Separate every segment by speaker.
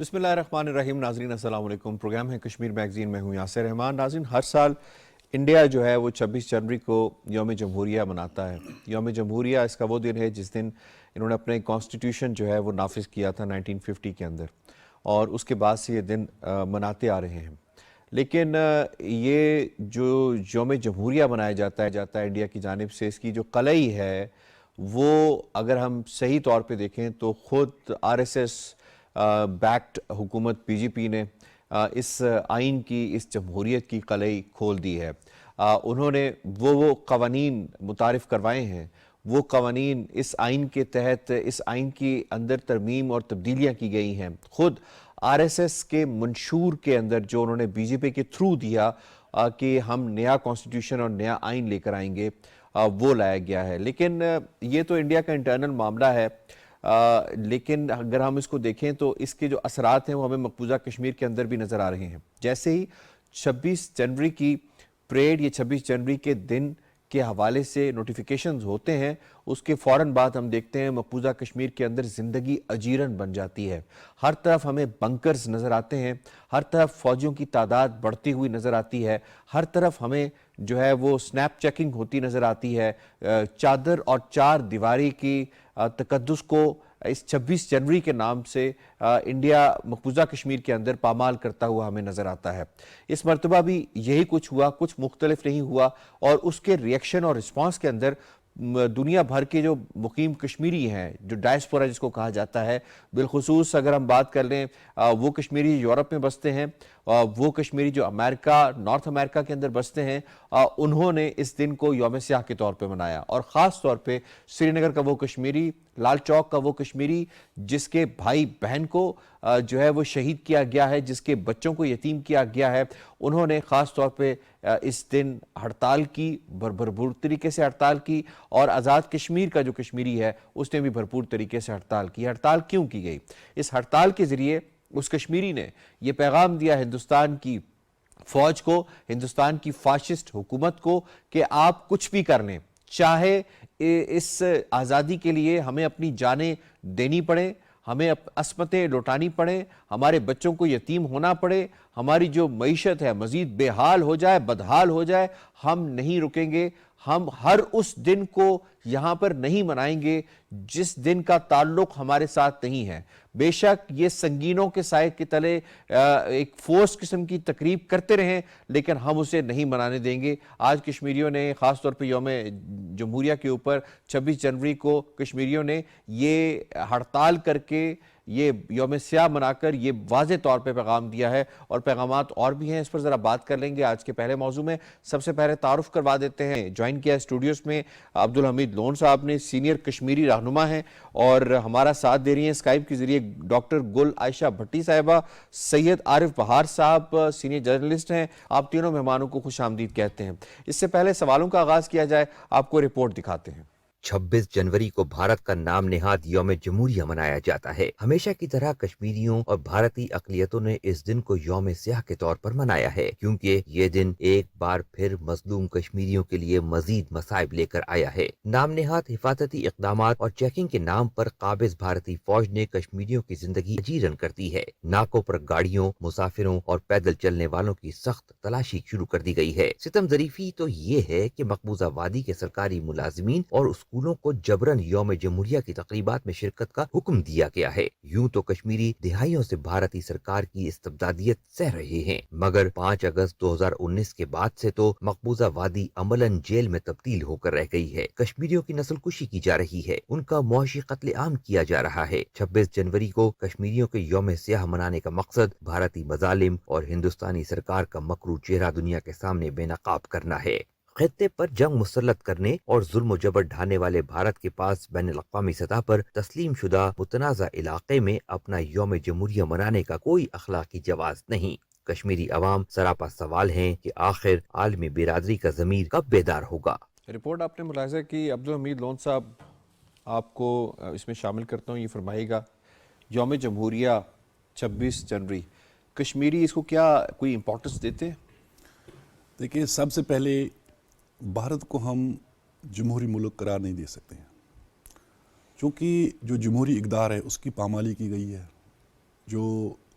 Speaker 1: بسم اللہ الرحمن الرحیم. ناظرین السلام علیکم. پروگرام ہے کشمیر میگزین. میں ہوں یاسر رحمان. ناظرین، ہر سال انڈیا جو ہے وہ 26 جنوری کو یوم جمہوریہ مناتا ہے. یوم جمہوریہ اس کا وہ دن ہے جس دن انہوں نے اپنے کانسٹیٹیوشن جو ہے وہ نافذ کیا تھا 1950 کے اندر، اور اس کے بعد سے یہ دن مناتے آ رہے ہیں. لیکن یہ جو یوم جمہوریہ منایا جاتا ہے انڈیا کی جانب سے، اس کی جو قلعی ہے وہ اگر ہم صحیح طور پہ دیکھیں تو خود آر ایس ایس بیکڈ حکومت پی جی پی نے اس آئین کی، اس جمہوریت کی قلعی کھول دی ہے. انہوں نے وہ قوانین متعارف کروائے ہیں، وہ قوانین اس آئین کے تحت، اس آئین کی اندر ترمیم اور تبدیلیاں کی گئی ہیں. خود آر ایس ایس کے منشور کے اندر جو انہوں نے بی جے پی کے تھرو دیا کہ ہم نیا کانسٹیٹیوشن اور نیا آئین لے کر آئیں گے، وہ لایا گیا ہے. لیکن یہ تو انڈیا کا انٹرنل معاملہ ہے، لیکن اگر ہم اس کو دیکھیں تو اس کے جو اثرات ہیں وہ ہمیں مقبوضہ کشمیر کے اندر بھی نظر آ رہے ہیں. جیسے ہی 26 جنوری کی پریڈ یا 26 جنوری کے دن کے حوالے سے نوٹیفیکیشنز ہوتے ہیں، اس کے فوراً بعد ہم دیکھتے ہیں مقبوضہ کشمیر کے اندر زندگی اجیرن بن جاتی ہے. ہر طرف ہمیں بنکرز نظر آتے ہیں، ہر طرف فوجیوں کی تعداد بڑھتی ہوئی نظر آتی ہے، ہر طرف ہمیں جو ہے وہ سنیپ چیکنگ ہوتی نظر آتی ہے. چادر اور چار دیواری کی تقدس کو اس 26 جنوری کے نام سے انڈیا مقبوضہ کشمیر کے اندر پامال کرتا ہوا ہمیں نظر آتا ہے. اس مرتبہ بھی یہی کچھ ہوا، کچھ مختلف نہیں ہوا، اور اس کے ریئیکشن اور رسپانس کے اندر دنیا بھر کے جو مقیم کشمیری ہیں، جو ڈائسپورا جس کو کہا جاتا ہے، بالخصوص اگر ہم بات کر لیں وہ کشمیری یورپ میں بستے ہیں، وہ کشمیری جو امریکہ، نارتھ امریکہ کے اندر بستے ہیں، انہوں نے اس دن کو یوم سیاہ کے طور پہ منایا. اور خاص طور پہ سری نگر کا وہ کشمیری، لال چوک کا وہ کشمیری جس کے بھائی بہن کو جو ہے وہ شہید کیا گیا ہے، جس کے بچوں کو یتیم کیا گیا ہے، انہوں نے خاص طور پہ اس دن ہڑتال کی، بھرپور طریقے سے ہڑتال کی. اور آزاد کشمیر کا جو کشمیری ہے اس نے بھی بھرپور طریقے سے ہڑتال کی. ہڑتال کیوں کی گئی؟ اس ہڑتال کے ذریعے اس کشمیری نے یہ پیغام دیا ہندوستان کی فوج کو، ہندوستان کی فاشسٹ حکومت کو، کہ آپ کچھ بھی کر لیں، چاہے اس آزادی کے لیے ہمیں اپنی جانیں دینی پڑیں، ہمیں عصمتیں لوٹانی پڑیں، ہمارے بچوں کو یتیم ہونا پڑے، ہماری جو معیشت ہے مزید بے حال ہو جائے، بدحال ہو جائے، ہم نہیں رکیں گے. ہم ہر اس دن کو یہاں پر نہیں منائیں گے جس دن کا تعلق ہمارے ساتھ نہیں ہے. بے شک یہ سنگینوں کے سائے کے تلے ایک فورس قسم کی تقریب کرتے رہیں، لیکن ہم اسے نہیں منانے دیں گے. آج کشمیریوں نے خاص طور پہ یوم جمہوریہ کے اوپر 26 جنوری کو کشمیریوں نے یہ ہڑتال کر کے، یہ یوم سیاہ منا کر یہ واضح طور پہ پیغام دیا ہے. اور پیغامات اور بھی ہیں، اس پر ذرا بات کر لیں گے آج کے پہلے موضوع میں. سب سے پہلے تعارف کروا دیتے ہیں. جوائن کیا اسٹوڈیوز میں عبدالحمید لون صاحب نے، سینئر کشمیری رہنما ہیں، اور ہمارا ساتھ دے رہی ہیں اسکائپ کے ذریعے ڈاکٹر گل عائشہ بھٹی صاحبہ. سید عارف بہار صاحب سینئر جرنلسٹ ہیں. آپ تینوں مہمانوں کو خوش آمدید کہتے ہیں. اس سے پہلے سوالوں کا آغاز کیا جائے، آپ کو رپورٹ دکھاتے ہیں.
Speaker 2: 26 جنوری کو بھارت کا نام نہاد یوم جمہوریہ منایا جاتا ہے. ہمیشہ کی طرح کشمیریوں اور بھارتی اقلیتوں نے اس دن کو یوم سیاہ کے طور پر منایا ہے، کیونکہ یہ دن ایک بار پھر مظلوم کشمیریوں کے لیے مزید مصائب لے کر آیا ہے. نام نہاد حفاظتی اقدامات اور چیکنگ کے نام پر قابض بھارتی فوج نے کشمیریوں کی زندگی اجیرن کر دی ہے. ناکوں پر گاڑیوں، مسافروں اور پیدل چلنے والوں کی سخت تلاشی شروع کر دی گئی ہے. ستم ظریفی تو یہ ہے کہ مقبوضہ وادی کے سرکاری ملازمین اور اسکولوں کو جبرن یوم جمہوریہ کی تقریبات میں شرکت کا حکم دیا گیا ہے. یوں تو کشمیری دہائیوں سے بھارتی سرکار کی استبدادیت سہ رہے ہیں، مگر 5 اگست 2019 کے بعد سے تو مقبوضہ وادی عملاً جیل میں تبدیل ہو کر رہ گئی ہے. کشمیریوں کی نسل کشی کی جا رہی ہے، ان کا معاشی قتل عام کیا جا رہا ہے. 26 جنوری کو کشمیریوں کے یوم سیاہ منانے کا مقصد بھارتی مظالم اور ہندوستانی سرکار کا مکروہ چہرہ دنیا کے سامنے بے نقاب کرنا ہے. خطے پر جنگ مسلط کرنے اور ظلم و جبر ڈھانے والے بھارت کے پاس بین الاقوامی سطح پر تسلیم شدہ متنازع علاقے میں اپنا یوم جمہوریہ منانے کا کوئی اخلاقی جواز نہیں. کشمیری عوام سراپا سوال ہیں کہ آخر عالمی برادری کا ضمیر کب بیدار ہوگا.
Speaker 1: رپورٹ آپ نے ملاحظہ کی. عبدالحمید لون صاحب، آپ کو اس میں شامل کرتا ہوں. یہ فرمائے گا، یوم جمہوریہ 26 جنوری، کشمیری اس کو کیا کوئی امپورٹنس دیتے ہیں؟
Speaker 3: دیکھیں، سب سے پہلے بھارت کو ہم جمہوری ملک قرار نہیں دے سکتے ہیں، چونکہ جو جمہوری اقدار ہے اس کی پامالی کی گئی ہے. جو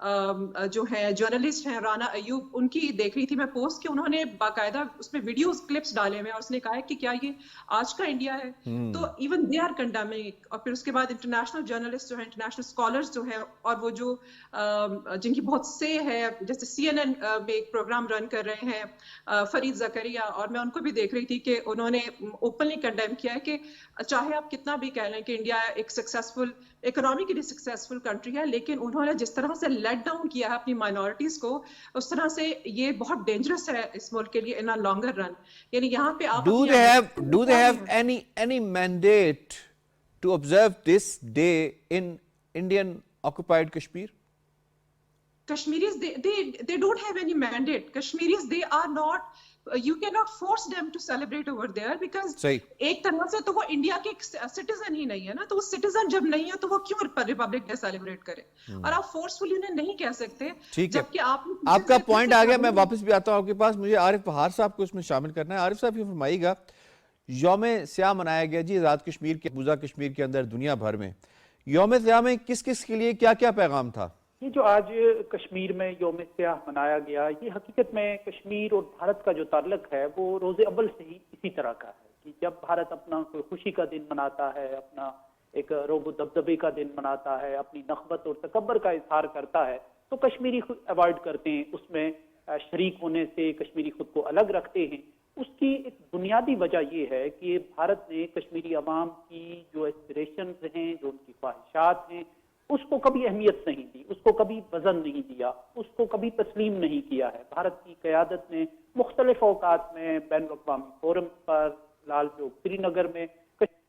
Speaker 4: جو ہیں جرنلسٹ ہیں رانا ایوب, ان کی دیکھ رہی تھی میں پوسٹ کہ انہوں نے باقاعدہ اس میں ویڈیوز کلپس ڈالے ہوئے اور اس نے کہا ہے کہ کیا یہ آج کا انڈیا ہے. تو ایون دے آر کنڈیمنگ. اور پھر اس کے بعد انٹرنیشنل جرنلسٹ جو ہیں, انٹرنیشنل اسکالرس جو ہیں, اور وہ جو جن کی بہت سے ہے, جیسے CNN میں ایک پروگرام رن کر رہے ہیں فرید زکریا, اور میں ان کو بھی دیکھ رہی تھی کہ انہوں نے اوپنلی کنڈیم کیا ہے کہ چاہے آپ کتنا بھی کہہ لیں کہ انڈیا ایک سکسیسفل اکنامکلی سکسیسفل کنٹری ہے, لیکن انہوں نے جس طرح سے لیٹ ڈاؤن کیا ہے اپنی مائنورٹیز کو, اس طرح سے یہ بہت ڈینجرس ہے اس ملک کے لیے ان ا لانگر رن. یعنی یہاں پہ آپ
Speaker 1: do they have any mandate to observe this day in Indian occupied Kashmir?
Speaker 4: Kashmiris, they don't have any mandate. Kashmiris, they are not, you cannot force them to celebrate over there because ایک طرح سے تو وہ India کے citizen ہی نہیں ہے نا, تو وہ سٹیزن جب نہیں ہے تو وہ کیوں ریپبلک ڈے سیلیبریٹ کرے, اور آپ فورسفلی انہیں نہیں کہہ سکتے. جبکہ آپ
Speaker 1: کا پوائنٹ آ گیا, میں واپس بھی آتا ہوں آپ کے پاس. مجھے عارف بہار صاحب کو اس میں شامل کرنا ہے. عارف صاحب یہ فرمائیے گا, یوم سیاہ منایا گیا جی آزاد کشمیر کے, مقبوضہ کشمیر کے اندر دنیا بھر میں. یوم سیاہ میں کس کس کے لیے کیا کیا پیغام تھا؟
Speaker 5: یہ جو آج کشمیر میں یوم سیاہ منایا گیا, یہ حقیقت میں کشمیر اور بھارت کا جو تعلق ہے وہ روز اول سے ہی اسی طرح کا ہے کہ جب بھارت اپنا کوئی خوشی کا دن مناتا ہے, اپنا ایک روب و دبدبے کا دن مناتا ہے, اپنی نخوت اور تکبر کا اظہار کرتا ہے, تو کشمیری اوائڈ کرتے ہیں اس میں شریک ہونے سے, کشمیری خود کو الگ رکھتے ہیں. اس کی ایک بنیادی وجہ یہ ہے کہ بھارت نے کشمیری عوام کی جو ایسپریشنز ہیں, جو ان کی خواہشات ہیں, اس کو کبھی اہمیت نہیں دی, اس کو کبھی وزن نہیں دیا, اس کو کبھی تسلیم نہیں کیا ہے. بھارت کی قیادت نے مختلف اوقات میں بین الاقوامی فورم پر, لال چوک سری نگر میں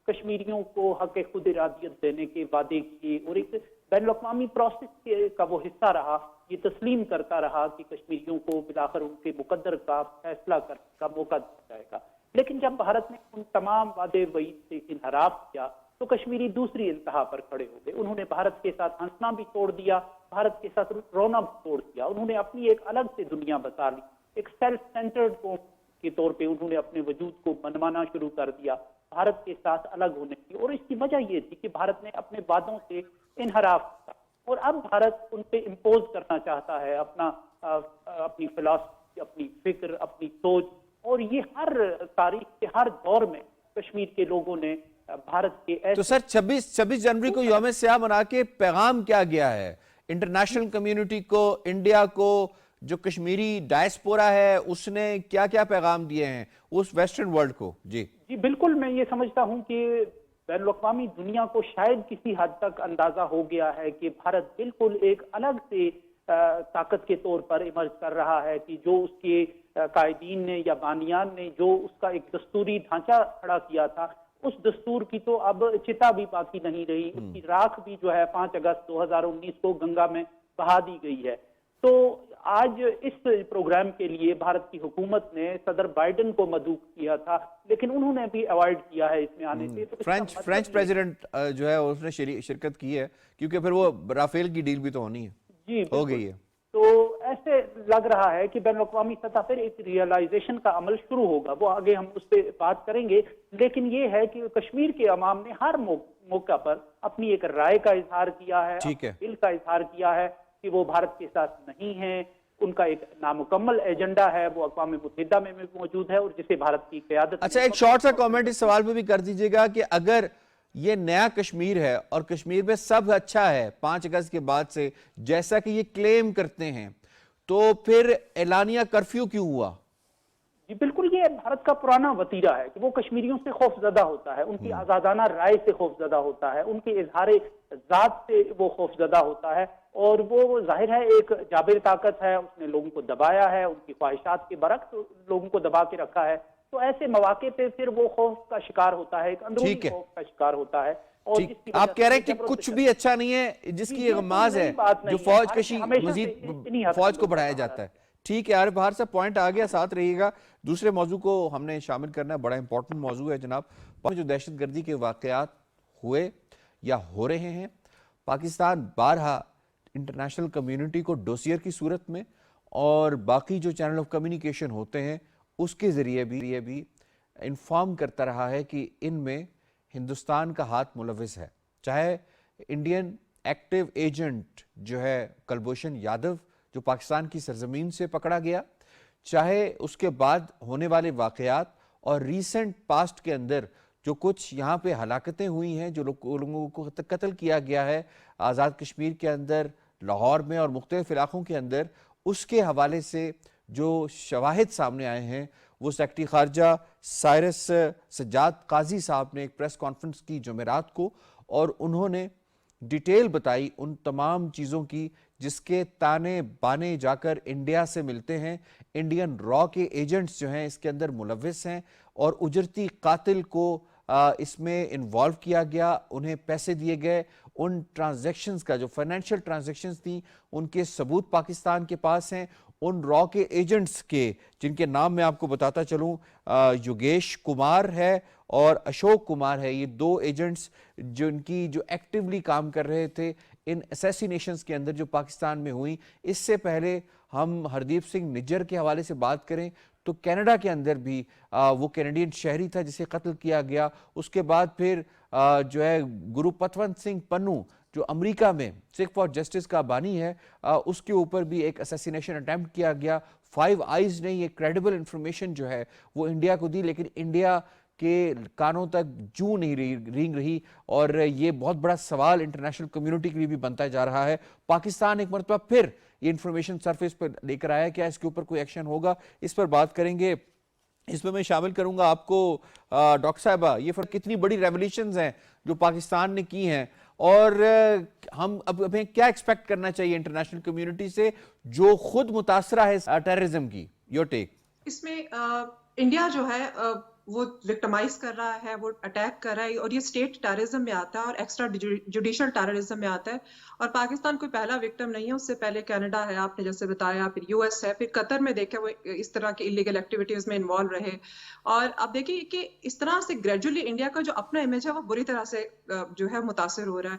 Speaker 5: کشمیریوں کو حق خود ارادیت دینے کے وعدے کیے, اور ایک بین الاقوامی پروسیس کا وہ حصہ رہا, یہ تسلیم کرتا رہا کہ کشمیریوں کو بالآخر ان کے مقدر کا فیصلہ کرنے کا موقع دیا جائے گا. لیکن جب بھارت نے ان تمام وعدے وعید سے انحراف کیا تو کشمیری دوسری انتہا پر کھڑے ہو گئے. انہوں نے بھارت کے ساتھ ہنسنا بھی چھوڑ دیا, بھارت کے ساتھ رونا بھی چھوڑ دیا. انہوں نے اپنی ایک الگ سے دنیا بسا لی, ایک سیلف سینٹرڈ قوم کے طور پہ انہوں نے اپنے وجود کو منوانا شروع کر دیا بھارت کے ساتھ الگ ہونے کی. اور اس کی وجہ یہ تھی کہ بھارت نے اپنے وعدوں سے انحراف کیا, اور اب بھارت ان پہ امپوز کرنا چاہتا ہے اپنی فلسفی, اپنی فکر, اپنی سوچ. اور یہ ہر تاریخ کے ہر دور میں کشمیر کے لوگوں نے بھارت کے
Speaker 1: تو سر 26 جنوری کو یوم سیاہ منا کے پیغام کیا گیا ہے انٹرنیشنل کمیونٹی کو, انڈیا کو, جو کشمیری ڈائسپورا ہے اس نے کیا کیا پیغام دیے ہیں اس ویسٹرن ورلڈ کو؟ جی
Speaker 5: بالکل, میں یہ سمجھتا ہوں کہ بین الاقوامی دنیا کو شاید کسی حد تک اندازہ ہو گیا ہے کہ بھارت بالکل ایک الگ سے طاقت کے طور پر ایمرج کر رہا ہے, کہ جو اس کے قائدین نے یا بانیان نے جو اس کا ایک دستوری ڈھانچہ کھڑا کیا تھا, اس دستور کی تو اب چتا بھی باقی نہیں رہی. اس کی راکھ بھی جو ہے 5 اگست 2019 کو گنگا میں بہا دی گئی ہے. تو آج اس پروگرام کے لیے بھارت کی حکومت نے صدر بائیڈن کو مدعو کیا تھا, لیکن انہوں نے بھی اوائڈ کیا ہے اس میں آنے سے.
Speaker 1: فرینچ پریزیڈنٹ جو ہے اس نے شرکت کی ہے, کیونکہ پھر وہ رافیل کی ڈیل بھی تو ہونی ہے.
Speaker 5: جی
Speaker 1: ہو گئی ہے.
Speaker 5: تو ایسے لگ رہا ہے کہ بین الاقوامی سطح پر ایک ریئلائزیشن کا عمل شروع ہوگا, وہ آگے ہم اس پہ بات کریں گے. لیکن یہ ہے کہ کشمیر کے عوام نے ہر موقع پر اپنی ایک رائے کا اظہار کیا ہے, دل کا اظہار کیا ہے کہ وہ بھارت کے ساتھ نہیں ہیں. ان کا ایک نامکمل ایجنڈا ہے, وہ اقوام متحدہ میں موجود ہے, اور جسے بھارت کی قیادت.
Speaker 1: اچھا, ایک شارٹ سا کامنٹ اس سوال پہ بھی کر دیجئے گا کہ اگر یہ نیا کشمیر ہے اور کشمیر میں سب اچھا ہے 5 اگست کے بعد سے, جیسا کہ یہ کلیم کرتے ہیں, تو پھر اعلانیہ کرفیو کیوں ہوا؟
Speaker 5: جی بالکل, یہ بھارت کا پرانا وتیرہ ہے کہ وہ کشمیریوں سے خوف زدہ ہوتا ہے, ان کی آزادانہ رائے سے خوف زدہ ہوتا ہے, ان کے اظہار ذات سے وہ خوف زدہ ہوتا ہے. اور وہ ظاہر ہے ایک جابر طاقت ہے, اس نے لوگوں کو دبایا ہے, ان کی خواہشات کے برعکس لوگوں کو دبا کے رکھا ہے. تو ایسے مواقع پہ پھر وہ خوف کا شکار ہوتا ہے, ایک اندرونی خوف کا شکار ہوتا ہے. اور
Speaker 1: آپ کہہ رہے ہیں کہ کچھ بھی اچھا نہیں ہے, جس کی غماز ہے جو فوج کشی مزید فوج کو بڑھایا جاتا ہے. ٹھیک ہے, عارف بہار صاحب پوائنٹ آ گیا, ساتھ رہیے گا. دوسرے موضوع کو ہم نے شامل کرنا ہے, بڑا امپورٹنٹ موضوع ہے جناب. جو دہشت گردی کے واقعات ہوئے یا ہو رہے ہیں, پاکستان بارہا انٹرنیشنل کمیونٹی کو ڈوسیئر کی صورت میں اور باقی جو چینل آف کمیونیکیشن ہوتے ہیں اس کے ذریعے بھی انفارم کرتا رہا ہے کہ ان میں ہندوستان کا ہاتھ ملوث ہے. چاہے انڈین ایکٹیو ایجنٹ جو ہے کلبھوشن یادو جو پاکستان کی سرزمین سے پکڑا گیا، چاہے اس کے بعد ہونے والے واقعات اور ریسنٹ پاسٹ کے اندر جو کچھ یہاں پہ ہلاکتیں ہوئی ہیں، جو لوگوں کو قتل کیا گیا ہے آزاد کشمیر کے اندر، لاہور میں اور مختلف علاقوں کے اندر، اس کے حوالے سے جو شواہد سامنے آئے ہیں، وہ سیکرٹری خارجہ سائرس سجاد قاضی صاحب نے ایک پریس کانفرنس کی جمعرات کو، اور انہوں نے ڈیٹیل بتائی ان تمام چیزوں کی جس کے تانے بانے جا کر انڈیا سے ملتے ہیں۔ انڈین را کے ایجنٹس جو ہیں اس کے اندر ملوث ہیں، اور اجرتی قاتل کو اس میں انوالو کیا گیا، انہیں پیسے دیے گئے، ان ٹرانزیکشنز کا جو فائنینشیل ٹرانزیکشنز تھیں ان کے ثبوت پاکستان کے پاس ہیں۔ ان را کے ایجنٹس کے جن کے نام میں آپ کو بتاتا چلوں، یوگیش کمار ہے اور اشوک کمار ہے، یہ دو ایجنٹس جن کی جو ایکٹیولی کام کر رہے تھے ان اسیسینیشنز کے اندر جو پاکستان میں ہوئی۔ اس سے پہلے ہم ہردیپ سنگھ نجر کے حوالے سے بات کریں تو کینیڈا کے اندر بھی وہ کینیڈین شہری تھا جسے قتل کیا گیا۔ اس کے بعد پھر جو ہے گرو پتونت سنگھ پنو جو امریکہ میں سکھ فار جسٹس کا بانی ہے، اس کے اوپر بھی ایک اسیسینیشن اٹیمپٹ کیا گیا۔ فائیو آئیز نے یہ کریڈیبل انفارمیشن جو ہے وہ انڈیا کو دی، لیکن انڈیا کے کانوں تک جوں نہیں رینگ رہی، اور یہ بہت بڑا سوال انٹرنیشنل کمیونٹی کے لیے بھی بنتا جا رہا ہے۔ پاکستان ایک مرتبہ پھر یہ انفارمیشن سرفیس پر لے کر آیا، کیا اس کے اوپر کوئی ایکشن ہوگا؟ اس پر بات کریں گے۔ اس میں شامل کروں گا آپ کو ڈاکٹر صاحبہ، یہ کتنی بڑی ریولیوشنز ہیں جو پاکستان نے کی ہیں، اور ہم اب ہمیں کیا ایکسپیکٹ کرنا چاہیے انٹرنیشنل کمیونٹی سے جو خود متاثرہ ہے ٹیررزم کی؟ Your take.
Speaker 4: اس میں انڈیا جو ہے وہ وکٹمائز کر رہا ہے، وہ اٹیک کر رہا ہے، اور یہ اسٹیٹ ٹیررزم میں آتا ہے اور ایکسٹرا جوڈیشل ٹیررزم میں آتا ہے، اور پاکستان کوئی پہلا وکٹم نہیں ہے۔ اس سے پہلے کینیڈا ہے، آپ نے جیسے بتایا، پھر یو ایس ہے، پھر قطر میں دیکھیں وہ اس طرح کی انلیگل ایکٹیویٹیز میں انوالو رہے، اور اب دیکھیں کہ اس طرح سے گریجولی انڈیا کا جو اپنا امیج ہے وہ بری طرح سے جو ہے متاثر ہو رہا ہے،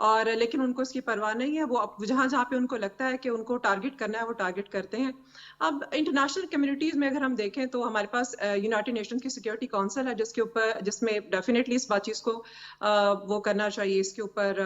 Speaker 4: اور لیکن ان کو اس کی پرواہ نہیں ہے، وہ جہاں جہاں پہ ان کو لگتا ہے کہ ان کو ٹارگٹ کرنا ہے وہ ٹارگٹ کرتے ہیں۔ اب انٹرنیشنل کمیونٹیز میں اگر ہم دیکھیں تو ہمارے پاس یونائٹڈ نیشنز کی سیکورٹی کونسل ہے جس میں ڈیفینیٹلی اس بات چیز کو وہ کرنا چاہیے، اس کے اوپر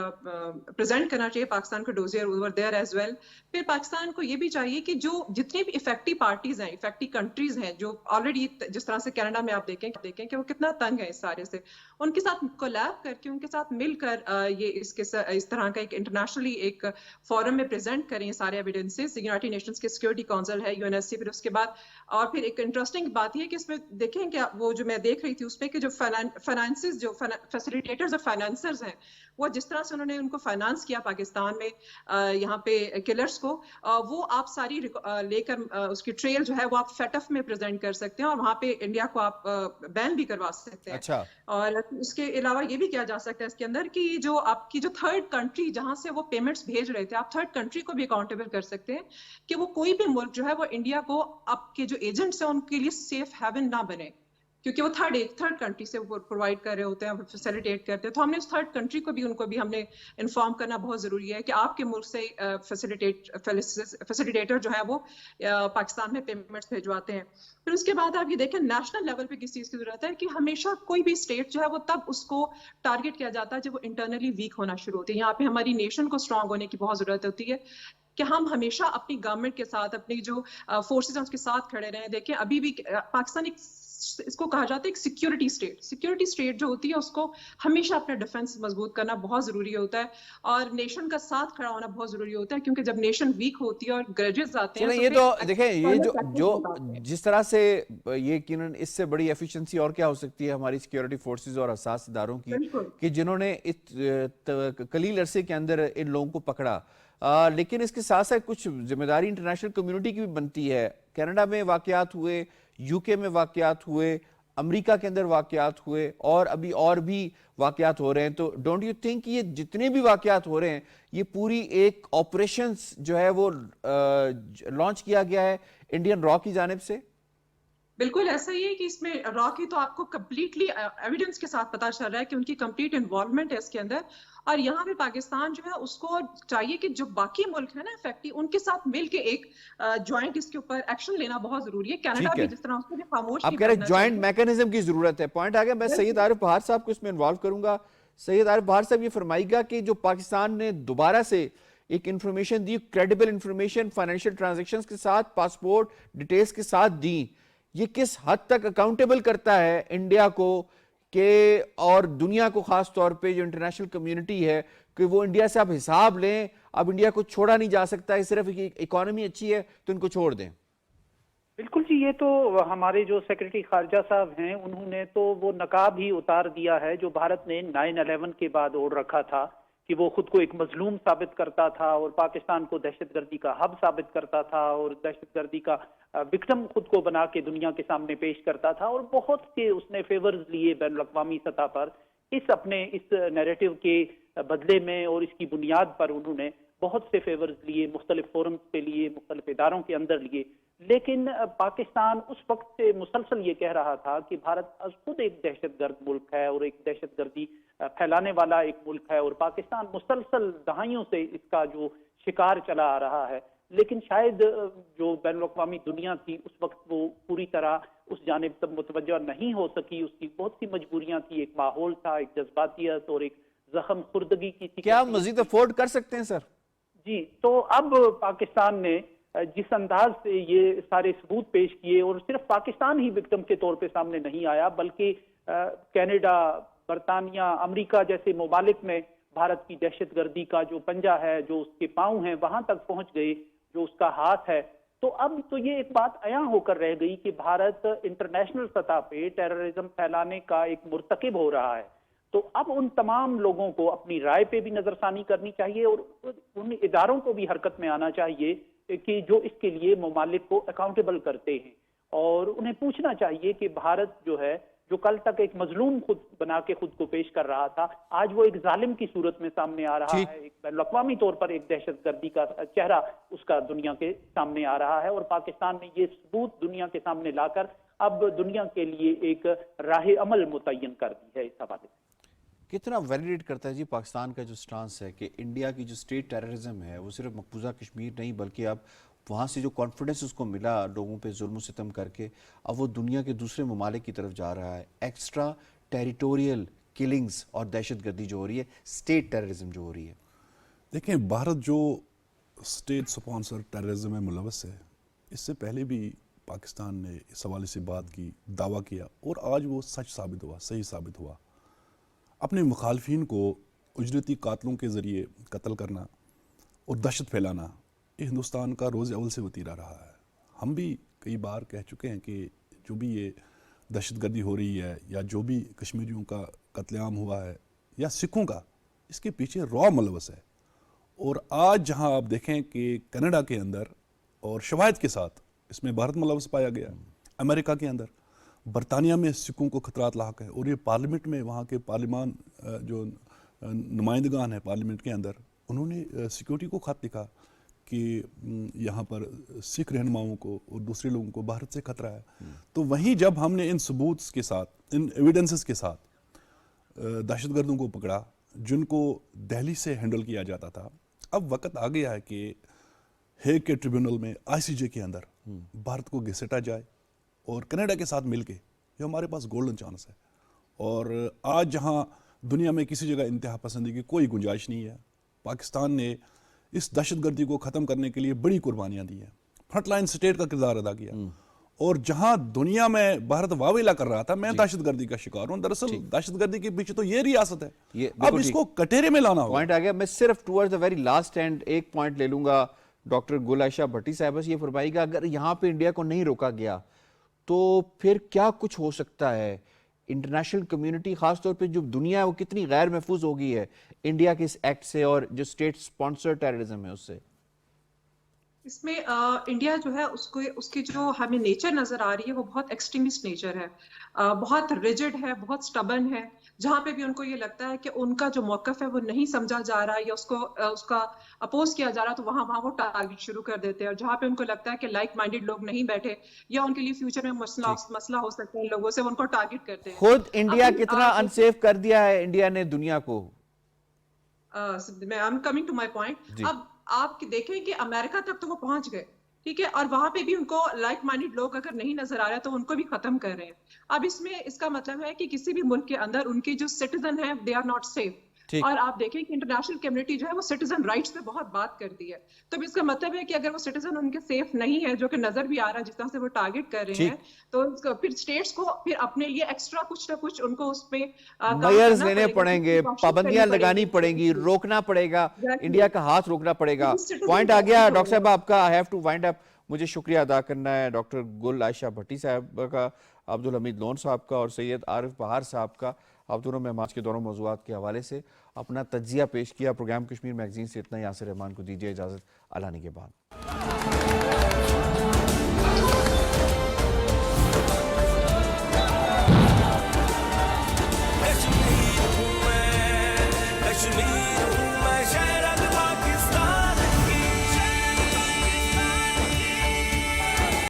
Speaker 4: پریزنٹ کرنا چاہیے پاکستان کو dossier over there as well. پھر پاکستان کو یہ بھی چاہیے کہ جو جتنی بھی افیکٹو پارٹیز ہیں، افیکٹو کنٹریز ہیں جو آلریڈی، جس طرح سے کینیڈا میں آپ دیکھیں کہ وہ کتنا تنگ ہے اس سارے سے، ان کے ساتھ کولیب کر کے، ان کے ساتھ مل کر یہ اس طرح کا ایک انٹرنیشنلی ایک فورم میں پریزنٹ کریں سارے ایویڈنسز۔ یونائٹڈ نیشنز کی سیکورٹی کونسل ہے، UNSC، پھر اس کے بعد اور پھر ایک انٹرسٹنگ بات یہ ہے کہ اس میں دیکھیں کہ وہ جو میں دیکھ رہی تھی اس پہ کہ جو فائنانسز، جو فیسیلیٹیٹرز اور فائنانسرز ہیں، وہ جس طرح سے انہوں نے ان کو فائنانس کیا پاکستان میں یہاں پہ کلرز کو، وہ آپ ساری لے کر اس کی ٹریل جو ہے وہ آپ فیٹف میں پریزنٹ کر سکتے ہیں، اور وہاں پہ انڈیا کو آپ بین بھی کروا سکتے ہیں۔
Speaker 1: اچھا،
Speaker 4: اور اس کے علاوہ یہ بھی کیا جا سکتا ہے اس کے اندر کہ جو آپ کی جو تھرڈ کنٹری جہاں سے وہ پیمنٹس بھیج رہے تھے، آپ تھرڈ کنٹری کو بھی اکاؤنٹیبل کر سکتے ہیں کہ وہ کوئی بھی ملک جو ہے وہ انڈیا کو آپ کے جو ایجنٹس ہیں ان کے لیے سیف ہیون نہ بنے، کیونکہ وہ تھرڈ کنٹری سے پرووائڈ کر رہے ہوتے ہیں، فیسیلیٹیٹ کرتے ہیں۔ تو ہم نے اس تھرڈ کنٹری کو بھی، ان کو بھی ہم نے انفارم کرنا بہت ضروری ہے کہ آپ کے ملک سے فیسیلیٹیٹر جو ہے وہ پاکستان میں پیمنٹس بھیجواتے ہیں۔ پھر اس کے بعد آپ یہ دیکھیں نیشنل لیول پہ کس چیز کی ضرورت ہے کہ ہمیشہ کوئی بھی اسٹیٹ جو ہے وہ تب اس کو ٹارگٹ کیا جاتا ہے جب وہ انٹرنلی ویک ہونا شروع ہوتی ہے۔ یہاں پہ ہماری نیشن کو اسٹرانگ ہونے کی بہت ضرورت ہوتی ہے کہ ہم ہمیشہ اپنی گورنمنٹ کے ساتھ، اپنی جو فورسز ہیں اس کے ساتھ کھڑے رہیں۔ دیکھیں ابھی بھی پاکستان ایک، اس کو کہا جاتا ہے ایک سیکورٹی اسٹیٹ جو ہوتی ہے اس کو ہمیشہ اپنا ڈیفنس مضبوط کرنا بہت ضروری ہوتا ہے، اور نیشن کا ساتھ کھڑا ہونا بہت ضروری ہوتا ہے، کیونکہ جب نیشن ویک ہوتی ہے اور گریجز آتے ہیں،
Speaker 1: یہ تو دیکھیں، یہ جو جس طرح سے یہ یقیناً اس سے بڑی ایفیشنسی اور کیا ہو سکتی ہے ہماری سیکورٹی فورسز اور حساس اداروں کی کہ جنہوں نے قلیل عرصے کے اندر ان لوگوں کو پکڑا، لیکن اس کے ساتھ ساتھ کچھ ذمہ داری انٹرنیشنل کمیونٹی کی بھی بنتی ہے۔ کینیڈا میں واقعات ہوئے، UK میں واقعات ہوئے، امریکہ کے اندر واقعات ہوئے، اور ابھی اور بھی واقعات ہو رہے ہیں، تو ڈونٹ یو تھنک یہ جتنے بھی واقعات ہو رہے ہیں یہ پوری ایک آپریشنز جو ہے وہ لانچ کیا گیا ہے انڈین را کی جانب سے؟
Speaker 4: بالکل ایسا ہی ہے کہ اس میں را کی تو آپ کو کمپلیٹلی ایویڈنس کے ساتھ پتا چل رہا ہے کہ ان کی کمپلیٹ انوالومنٹ ہے اس کے اندر، اور یہاں پہ پاکستان جو ہے اس کو چاہیے کہ جو باقی ملک ہیں نا افیکٹو، ان کے ساتھ مل کے ایک جوائنٹ اس کے اوپر ایکشن لینا بہت ضروری ہے۔ کینیڈا بھی جس طرح اس کو خاموش
Speaker 1: آپ کہہ رہے ہیں جوائنٹ میکانزم کی ضرورت ہے، پوائنٹ آ گیا۔ میں سید عارف بہار صاحب کو اس میں انوالو کروں گا۔ سید عارف بہار صاحب یہ فرمائے گا کہ جو پاکستان نے دوبارہ سے ایک انفارمیشن دی، کریڈیبل انفارمیشن فائنینشیل ٹرانزیکشنز کے ساتھ، پاسپورٹ ڈیٹیلز کے ساتھ دی، یہ کس حد تک اکاؤنٹیبل کرتا ہے انڈیا کو کہ اور دنیا کو، خاص طور پہ جو انٹرنیشنل کمیونٹی ہے، کہ وہ انڈیا سے اب حساب لیں، اب انڈیا کو چھوڑا نہیں جا سکتا ہے، صرف اکانومی اچھی ہے تو ان کو چھوڑ دیں؟
Speaker 5: بالکل جی، یہ تو ہمارے جو سیکرٹری خارجہ صاحب ہیں انہوں نے تو وہ نقاب ہی اتار دیا ہے جو بھارت نے 9/11 کے بعد اوڑھ رکھا تھا کہ وہ خود کو ایک مظلوم ثابت کرتا تھا اور پاکستان کو دہشت گردی کا ہب ثابت کرتا تھا اور دہشت گردی کا وکٹم خود کو بنا کے دنیا کے سامنے پیش کرتا تھا، اور بہت سے اس نے فیورز لیے بین الاقوامی سطح پر اس نیریٹو کے بدلے میں، اور اس کی بنیاد پر انہوں نے بہت سے فیورز لیے، مختلف فورمز پہ لیے، مختلف اداروں کے اندر لیے. لیکن پاکستان اس وقت سے مسلسل یہ کہہ رہا تھا کہ بھارت خود ایک دہشت گرد ملک ہے اور ایک دہشت گردی پھیلانے والا ایک ملک ہے، اور پاکستان مسلسل دہائیوں سے اس کا جو شکار چلا آ رہا ہے. لیکن شاید جو بین الاقوامی دنیا تھی اس وقت وہ پوری طرح اس جانب تک متوجہ نہیں ہو سکی، اس کی بہت سی مجبوریاں تھی، ایک ماحول تھا، ایک جذباتیت اور ایک زخم خوردگی کی تھی.
Speaker 1: کیا مزید افورڈ کر سکتے ہیں سر؟
Speaker 5: جی، تو اب پاکستان نے جس انداز سے یہ سارے ثبوت پیش کیے، اور صرف پاکستان ہی وکٹم کے طور پہ سامنے نہیں آیا بلکہ کینیڈا، برطانیہ، امریکہ جیسے ممالک میں بھارت کی دہشت گردی کا جو پنجہ ہے، جو اس کے پاؤں ہیں، وہاں تک پہنچ گئے، جو اس کا ہاتھ ہے. تو اب تو یہ ایک بات عیاں ہو کر رہ گئی کہ بھارت انٹرنیشنل سطح پہ ٹیررزم پھیلانے کا ایک مرتکب ہو رہا ہے. تو اب ان تمام لوگوں کو اپنی رائے پہ بھی نظر ثانی کرنی چاہیے، اور ان اداروں کو بھی حرکت میں آنا چاہیے کہ جو اس کے لیے ممالک کو اکاؤنٹیبل کرتے ہیں، اور انہیں پوچھنا چاہیے کہ بھارت جو ہے، جو کل تک ایک مظلوم خود بنا کے خود کو پیش کر رہا تھا، آج وہ ایک ظالم کی صورت میں سامنے آ رہا ہے، ایک بین الاقوامی طور پر ایک دہشت گردی کا چہرہ اس کا دنیا کے سامنے آ رہا ہے. اور پاکستان نے یہ ثبوت دنیا کے سامنے لا کر اب دنیا کے لیے ایک راہ عمل متعین کر دی ہے. اس حوالے سے
Speaker 1: کتنا ویلیڈیٹ کرتا ہے جی پاکستان کا جو سٹانس ہے کہ انڈیا کی جو اسٹیٹ ٹیررزم ہے وہ صرف مقبوضہ کشمیر نہیں بلکہ اب وہاں سے جو کانفیڈنس اس کو ملا لوگوں پہ ظلم و ستم کر کے، اب وہ دنیا کے دوسرے ممالک کی طرف جا رہا ہے. ایکسٹرا ٹیریٹوریل کلنگز اور دہشت گردی جو ہو رہی ہے، اسٹیٹ ٹیررزم جو ہو رہی ہے.
Speaker 3: دیکھیں، بھارت جو اسٹیٹ سپانسر ٹیررزم میں ملوث ہے، اس سے پہلے بھی پاکستان نے اس حوالے سے بات کی، دعویٰ کیا، اور آج وہ سچ ثابت ہوا، صحیح ثابت ہوا. اپنے مخالفین کو اجرتی قاتلوں کے ذریعے قتل کرنا اور دہشت پھیلانا یہ ہندوستان کا روز اول سے وتیرہ رہا ہے. ہم بھی کئی بار کہہ چکے ہیں کہ جو بھی یہ دہشت گردی ہو رہی ہے یا جو بھی کشمیریوں کا قتل عام ہوا ہے یا سکھوں کا، اس کے پیچھے را ملوث ہے. اور آج جہاں آپ دیکھیں کہ کینیڈا کے اندر اور شواہد کے ساتھ اس میں بھارت ملوث پایا گیا، امریکہ کے اندر، برطانیہ میں سکھوں کو خطرات لاحق ہیں، اور یہ پارلیمنٹ میں وہاں کے پارلیمان جو نمائندگان ہیں پارلیمنٹ کے اندر، انہوں نے سیکیورٹی کو خط لکھا کہ یہاں پر سکھ رہنماؤں کو اور دوسرے لوگوں کو بھارت سے خطرہ ہے. تو وہیں جب ہم نے ان ثبوت کے ساتھ، ان ایویڈنسز کے ساتھ دہشت گردوں کو پکڑا جن کو دہلی سے ہینڈل کیا جاتا تھا، اب وقت آ گیا ہے کہ ہیگ کے ٹریبیونل میں ICJ کے اندر بھارت کو گھسیٹا جائے، اور کینیڈا کے ساتھ مل کے یہ ہمارے پاس گولڈن چانس ہے. اور آج جہاں دنیا میں کسی جگہ انتہا پسندی کی کوئی گنجائش نہیں ہے، پاکستان نے اس دہشت گردی کو ختم کرنے کے لیے بڑی قربانیاں دی ہیں، فرنٹ لائن سٹیٹ کا کردار ادا کیا. اور جہاں دنیا میں بھارت واویلا کر رہا تھا میں دہشت گردی کا شکار ہوں، دراصل دہشت گردی کے پیچھے تو یہ ریاست ہے، اب اس کو کٹہرے میں لانا ہوگا.
Speaker 1: پوائنٹ آ گیا. میں صرف toward the very last end ایک پوائنٹ لے لوں گا ڈاکٹر گل عائشہ بھٹی صاحبہ سے. یہ فرمائے گا اگر یہاں پہ انڈیا کو نہیں روکا گیا تو پھر کیا کچھ ہو سکتا ہے؟ انٹرنیشنل کمیونٹی خاص طور پہ جو دنیا ہے وہ کتنی غیر محفوظ ہو گئی ہے انڈیا کے اس ایکٹ سے اور جو اسٹیٹ سپانسر ٹیررزم ہے اس سے.
Speaker 4: اس میں انڈیا جو ہے اس کی جو ہمیں نیچر نظر آ رہی ہے وہ بہت ایکسٹریمسٹ نیچر ہے، بہت ریجڈ ہے، بہت سٹبن ہے. جہاں پہ بھی ان کو یہ لگتا ہے کہ ان کا جو موقف ہے وہ نہیں سمجھا جا رہا یا اس کا اپوز کیا جا رہا تو وہاں وہ ٹارگٹ شروع کر دیتے ہیں. اور جہاں پہ ان کو لگتا ہے کہ لائک مائنڈیڈ لوگ نہیں بیٹھے یا ان کے لیے فیوچر میں مسئلہ ہو سکتا ہے لوگوں سے، وہ ان کو ٹارگٹ کرتے ہیں.
Speaker 1: خود انڈیا کتنا انسیف کر دیا ہے انڈیا نے دنیا کو.
Speaker 4: I'm coming to my point. اب آپ دیکھیں کہ امریکہ تک تو وہ پہنچ گئے، ٹھیک ہے, اور وہاں پہ بھی ان کو لائک مائنڈیڈ لوگ اگر نہیں نظر آ رہے تو ان کو بھی ختم کر رہے ہیں. اب اس میں اس کا مطلب ہے کہ کسی بھی ملک کے اندر ان کے جو سٹیزن ہیں دے آر ناٹ سیف. اور آپ دیکھیں کہ انٹرنیشنل کمیونٹی جو ہے وہ سٹیزن رائٹس پہ بہت بات کرتی ہے, تو اس کا مطلب ہے کہ اگر وہ سٹیزن ان کے سیف نہیں ہے, جو کہ نظر بھی آ رہا ہے جس طرح سے وہ ٹارگٹ کر رہے ہیں, تو پھر اسٹیٹس کو پھر اپنے لیے ایکسٹرا کچھ نہ کچھ ان کو اس پہ
Speaker 1: میئرز لینے پڑیں گے, پابندیاں لگانی پڑیں گی, روکنا پڑے گا, انڈیا کا ہاتھ روکنا پڑے گا. پوائنٹ آ گیا ڈاکٹر صاحب آپ کا. آئی ہیو ٹو وائنڈ اپ. مجھے شکریہ ادا کرنا ہے ڈاکٹر گل عائشہ بھٹی صاحب کا, عبدالحمید لون صاحب کا اور سید عارف بہار صاحب کا. آپ دونوں میں آج کے دونوں موضوعات کے حوالے سے اپنا تجزیہ پیش کیا. پروگرام کشمیر میگزین سے اتنا. یاسر رحمان کو دیجیے اجازت. اللہ نے کے بعد.